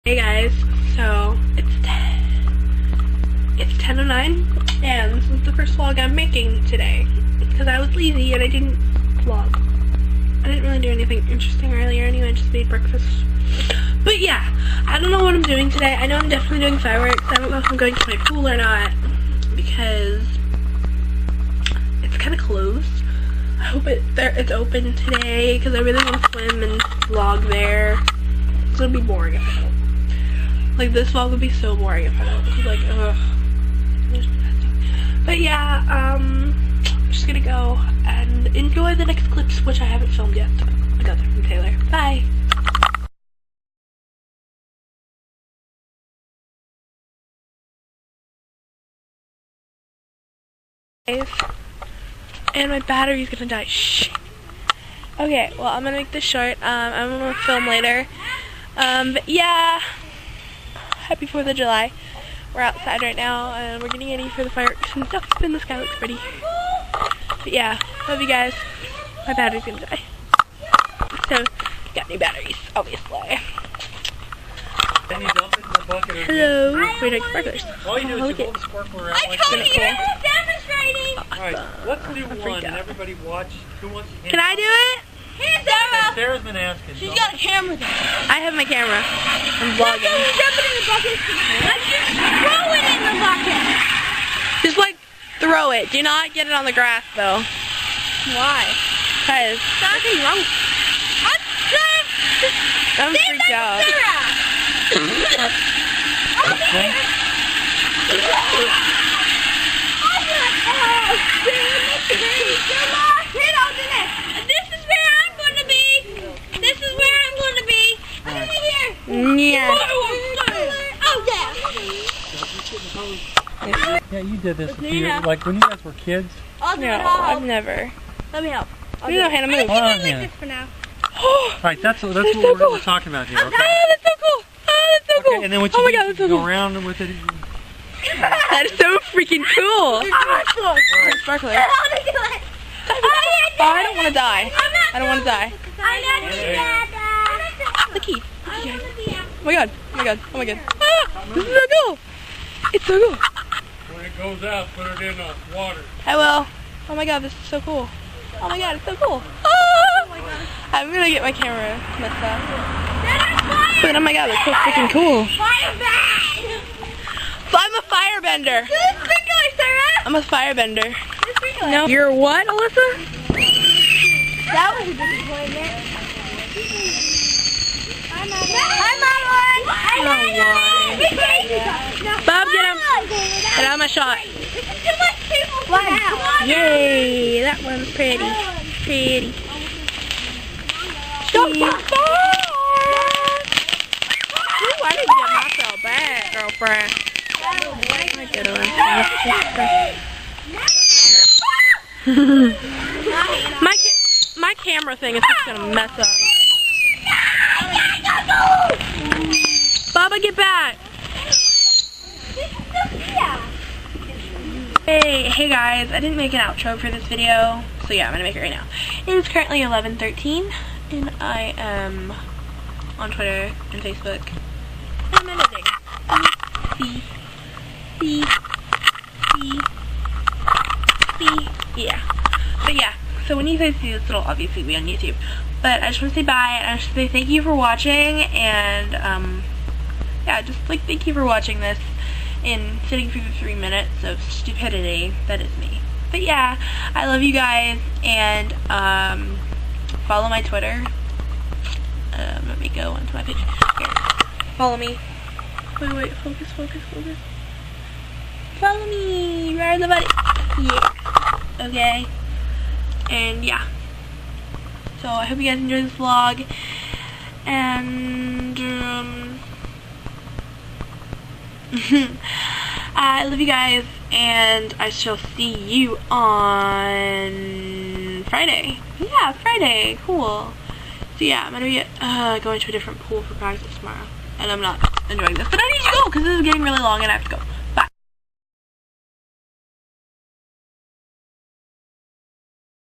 Hey guys, so it's 10:09 and this is the first vlog I'm making today because I was lazy and I didn't vlog. I didn't really do anything interesting earlier anyway, I just made breakfast. But yeah, I don't know what I'm doing today. I know I'm definitely doing fireworks. I don't know if I'm going to my pool or not because it's kind of closed. I hope it's open today because I really want to swim and vlog there. It's gonna be boring if I don't. Like, this vlog would be so boring if I don't. It's like, ugh. But yeah, I'm just gonna go and enjoy the next clips, which I haven't filmed yet. I got them from Taylor. Bye. And my battery's gonna die. Shh. Okay, well, I'm gonna make this short. I'm gonna film later. But yeah. Happy 4th of July. We're outside right now and we're getting ready for the fireworks and stuff, and the sky looks pretty. But yeah, love you guys. My battery's gonna die. So, got new batteries, obviously. Hello. We're doing sparklers. All you do is hold the sparkler out like that. You're demonstrating! Alright, let's do one and everybody watch. Who wants to? Can I do it? Here's Sarah! Sarah's been asking. She's got a camera there. I have my camera. I'm vlogging. Dump it in the bucket. Let's just throw it in the bucket. Just like throw it. Do not get it on the grass though. Why? Because Nothing wrong. I'm freaked out. Yeah. Yeah, you did this like when you guys were kids. No, I've never. Let me help. You know how to move. Hold on, Like this for now. Alright, that's what we're talking about here, okay? Oh, that's so cool. Oh, that's so cool. Okay, and then what you do, you go around with it. That is so freaking cool. Sparkler. Oh, I don't want to die. I don't want to die. The key. Oh my god. Oh my god. Oh my god. Ah, this is so cool. It's so cool. When it goes out, put it in the water. I will. Oh my god, this is so cool. Oh my god, it's so cool. Ah! I'm gonna get my camera messed up. But oh my god, it's so freaking cool. I'm a firebender. I'm a firebender. No. You're what, Alyssa? That was a disappointment. I'm Bob, get him. Get out of my shot. Yay, that one's pretty. Pretty. Stop that. Ooh, I didn't get myself back, girlfriend. I get my camera thing is just gonna mess up. Baba, get back! Hey guys, I didn't make an outro for this video, so yeah, I'm gonna make it right now. It is currently 11:13, and I am on Twitter and Facebook, and I'm editing. Yeah. But yeah, so when you guys see this, it'll obviously be on YouTube. But I just want to say bye, and I just want to say thank you for watching, and yeah, just like thank you for watching this and sitting through the 3 minutes of stupidity that is me. But yeah, I love you guys, and follow my Twitter. Let me go onto my page. Here, follow me. Wait, focus. Follow me, right in the body. Yeah. Okay. And yeah. So I hope you guys enjoyed this vlog, and I love you guys, and I shall see you on Friday. Yeah, Friday. Cool. So yeah, I'm gonna be going to a different pool for practice tomorrow, and I'm not enjoying this, but I need to go because this is getting really long and I have to go.